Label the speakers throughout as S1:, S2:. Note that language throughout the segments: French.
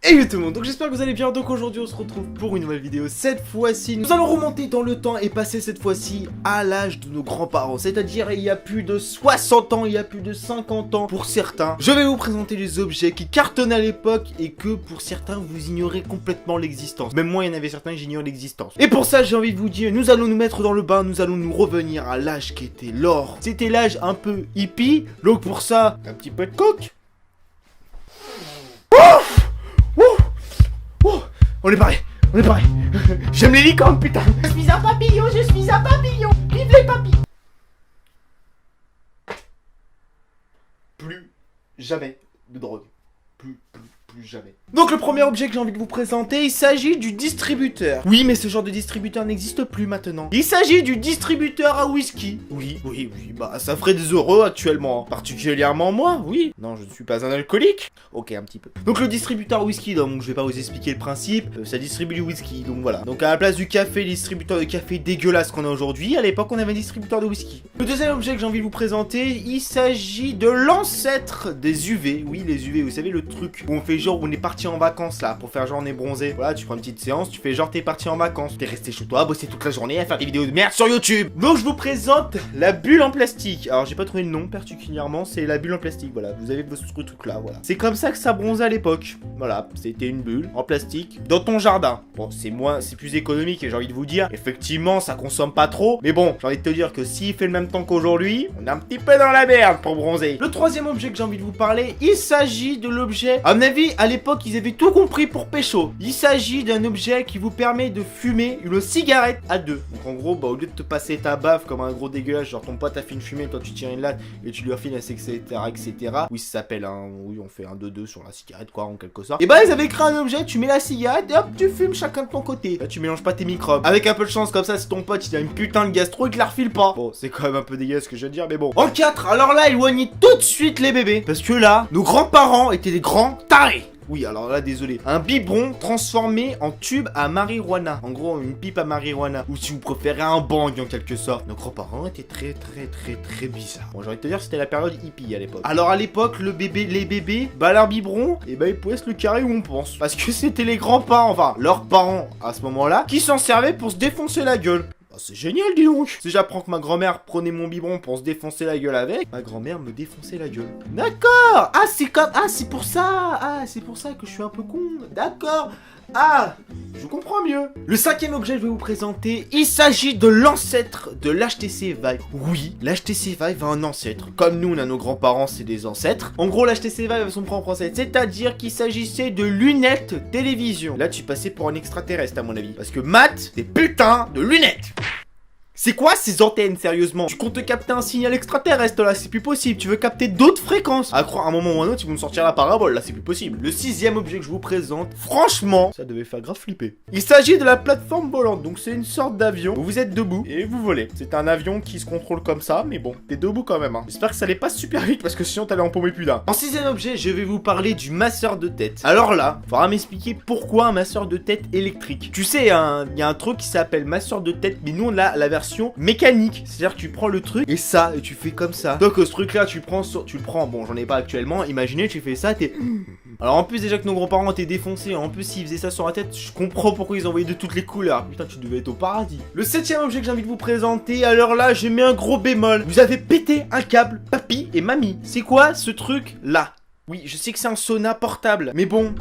S1: Hey tout le monde, donc j'espère que vous allez bien. Donc aujourd'hui on se retrouve pour une nouvelle vidéo. Cette fois-ci nous allons remonter dans le temps et passer cette fois-ci à l'âge de nos grands-parents, c'est-à-dire il y a plus de 60 ans, il y a plus de 50 ans pour certains. Je vais vous présenter les objets qui cartonnaient à l'époque et que pour certains vous ignorez complètement l'existence. Même moi il y en avait certains que j'ignore l'existence. Et pour ça j'ai envie de vous dire, nous allons nous mettre dans le bain, nous allons nous revenir à l'âge qui était l'or. C'était l'âge un peu hippie, donc pour ça un petit peu de coke. On est pareil, on est pareil. J'aime les licornes, putain.
S2: Je suis un papillon, je suis un papillon. Vive les papillons.
S1: Plus jamais de drogue. Plus jamais. Donc le premier objet que j'ai envie de vous présenter, il s'agit du distributeur. Oui, mais ce genre de distributeur n'existe plus maintenant. Il s'agit du distributeur à whisky. Oui, bah ça ferait des euros actuellement. Particulièrement moi, oui. Non, je ne suis pas un alcoolique. Ok, un petit peu. Donc le distributeur à whisky, donc je vais pas vous expliquer le principe. Ça distribue du whisky, donc voilà. Donc à la place du café, le distributeur de café dégueulasse qu'on a aujourd'hui, à l'époque on avait un distributeur de whisky. Le deuxième objet que j'ai envie de vous présenter, il s'agit de l'ancêtre des UV. Oui, les UV, vous savez le truc où on fait genre on est parti en vacances là, pour faire genre on est bronzé. Voilà, tu prends une petite séance, tu fais genre t'es parti en vacances. T'es resté chez toi, bosser toute la journée à faire des vidéos de merde sur YouTube. Donc je vous présente la bulle en plastique. Alors j'ai pas trouvé le nom particulièrement, c'est la bulle en plastique, voilà. Vous avez ce truc là, voilà. C'est comme ça que ça bronzait à l'époque. Voilà, c'était une bulle en plastique dans ton jardin. Bon, c'est plus économique et j'ai envie de vous dire, effectivement ça consomme pas trop. Mais bon, j'ai envie de te dire que s'il fait le même temps qu'aujourd'hui, on est un petit peu dans la merde pour bronzer. Le troisième objet que j'ai envie de vous parler, il s'agit de l'objet, à mon avis, à l'époque, ils avaient tout compris pour pécho. Il s'agit d'un objet qui vous permet de fumer une cigarette à deux. Donc en gros, bah au lieu de te passer ta baffe comme un gros dégueulasse, genre ton pote a fait une fumée, toi tu tires une latte et tu lui refiles, etc. Oui, ça s'appelle un... Oui, on fait un 2-2 sur la cigarette, quoi, en quelque sorte. Et bah ils avaient créé un objet, tu mets la cigarette et hop, tu fumes chacun de ton côté. Là, tu mélanges pas tes microbes. Avec un peu de chance, comme ça, si ton pote il a une putain de gastro, il te la refile pas. Bon, c'est quand même un peu dégueulasse ce que je veux dire, mais bon. En 4, alors là, éloignez tout de suite les bébés. Parce que là, nos grands-parents étaient des grands tarés. Oui, alors là, désolé. Un biberon transformé en tube à marijuana. En gros, une pipe à marijuana. Ou si vous préférez, un bang en quelque sorte. Nos grands-parents étaient très bizarres. Bon, j'ai envie de te dire, c'était la période hippie à l'époque. Alors à l'époque, les bébés, bah leur biberon, et bah ils pouvaient se le carrer où on pense. Parce que c'était les grands-parents, enfin, leurs parents à ce moment-là, qui s'en servaient pour se défoncer la gueule. Oh, c'est génial, dis donc. Si j'apprends que ma grand-mère prenait mon biberon pour se défoncer la gueule avec, ma grand-mère me défonçait la gueule. D'accord. Ah, c'est comme... Ah, c'est pour ça. Ah, c'est pour ça que je suis un peu con. D'accord. Ah, je comprends mieux. Le cinquième objet que je vais vous présenter, il s'agit de l'ancêtre de l'HTC Vive. Oui, l'HTC Vive a un ancêtre. Comme nous, on a nos grands-parents, c'est des ancêtres. En gros, l'HTC Vive a son propre ancêtre. C'est-à-dire qu'il s'agissait de lunettes télévision. Là, tu passais pour un extraterrestre, à mon avis. Parce que Matt, des putains de lunettes. C'est quoi ces antennes, sérieusement? Tu comptes capter un signal extraterrestre, là, c'est plus possible. Tu veux capter d'autres fréquences. À croire, à un moment ou à un autre, ils vont me sortir la parabole, là, c'est plus possible. Le sixième objet que je vous présente, franchement, ça devait faire grave flipper. Il s'agit de la plateforme volante. Donc, c'est une sorte d'avion où vous êtes debout et vous volez. C'est un avion qui se contrôle comme ça, mais bon, t'es debout quand même, hein. J'espère que ça allait pas super vite parce que sinon, t'allais en paumer plus d'un. En sixième objet, je vais vous parler du masseur de tête. Alors là, faudra m'expliquer pourquoi un masseur de tête électrique. Tu sais, il y a un truc qui s'appelle masseur de tête, mais nous, on a la version mécanique, c'est-à-dire que tu prends le truc et ça, et tu fais comme ça. Donc ce truc là, tu le prends, bon j'en ai pas actuellement, imaginez tu fais ça, t'es... Alors en plus déjà que nos grands-parents étaient défoncés, en plus s'ils faisaient ça sur la tête, je comprends pourquoi ils envoyaient de toutes les couleurs. Putain, tu devais être au paradis. Le septième objet que j'ai envie de vous présenter, alors là j'ai mis un gros bémol. Vous avez pété un câble, papy et mamie. C'est quoi ce truc là? Oui, je sais que c'est un sauna portable, mais bon...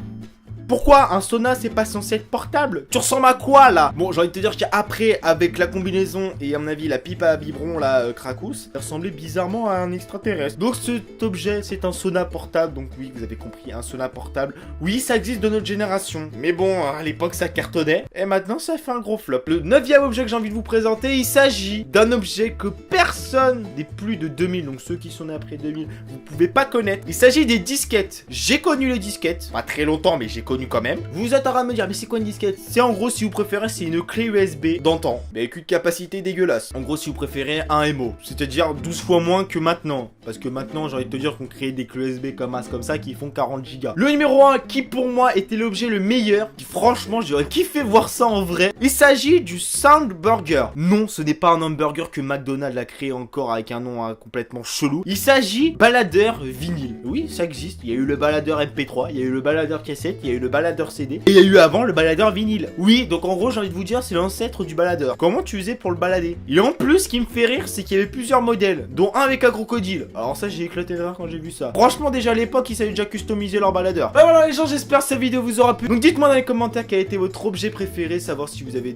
S1: Pourquoi un sauna c'est pas censé être portable? Tu ressembles à quoi là? Bon, j'ai envie de te dire qu'après, avec la combinaison et à mon avis la pipe à biberon là, Krakous, ça ressemblait bizarrement à un extraterrestre. Donc cet objet c'est un sauna portable, donc oui vous avez compris, un sauna portable. Oui ça existe de notre génération, mais bon à l'époque ça cartonnait, et maintenant ça fait un gros flop. Le neuvième objet que j'ai envie de vous présenter, il s'agit d'un objet que personne des plus de 2000, donc ceux qui sont nés après 2000, vous pouvez pas connaître. Il s'agit des disquettes. J'ai connu les disquettes, pas très longtemps mais j'ai connu quand même. Vous êtes en train de me dire, mais c'est quoi une disquette? C'est en gros, si vous préférez, c'est une clé USB d'antan, mais avec une capacité dégueulasse. En gros, si vous préférez, un MO, c'est-à-dire 12 fois moins que maintenant. Parce que maintenant, j'ai envie de te dire qu'on crée des clés USB comme ça qui font 40 gigas. Le numéro 1, qui pour moi était l'objet le meilleur, qui franchement, j'aurais kiffé voir ça en vrai. Il s'agit du Sound Burger. Non, ce n'est pas un hamburger que McDonald's a créé encore avec un nom complètement chelou. Il s'agit baladeur vinyle. Oui, ça existe. Il y a eu le baladeur MP3, il y a eu le baladeur cassette, il y a eu le baladeur CD. Et il y a eu avant le baladeur vinyle. Oui, donc en gros, j'ai envie de vous dire, c'est l'ancêtre du baladeur. Comment tu faisais pour le balader? Et en plus, ce qui me fait rire, c'est qu'il y avait plusieurs modèles, dont un avec un crocodile. Alors ça, j'ai éclaté de rire quand j'ai vu ça. Franchement, déjà à l'époque, ils savaient déjà customiser leur baladeur. Bah voilà les gens, j'espère que cette vidéo vous aura plu. Donc dites-moi dans les commentaires quel a été votre objet préféré, savoir si vous avez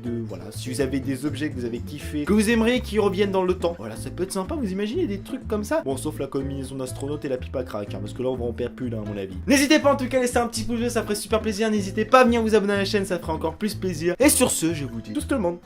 S1: si vous avez des objets que vous avez kiffé, que vous aimeriez qu'ils reviennent dans le temps. Voilà, ça peut être sympa, vous imaginez des trucs comme ça? Bon, sauf la combinaison d'astronaute et la pipe à crack, hein, parce que là on va en perdre plus là, à mon avis. N'hésitez pas en tout cas à laisser un petit pouce bleu, ça ferait super plaisir. N'hésitez pas à venir vous abonner à la chaîne, ça ferait encore plus plaisir. Et sur ce, je vous dis tout le monde.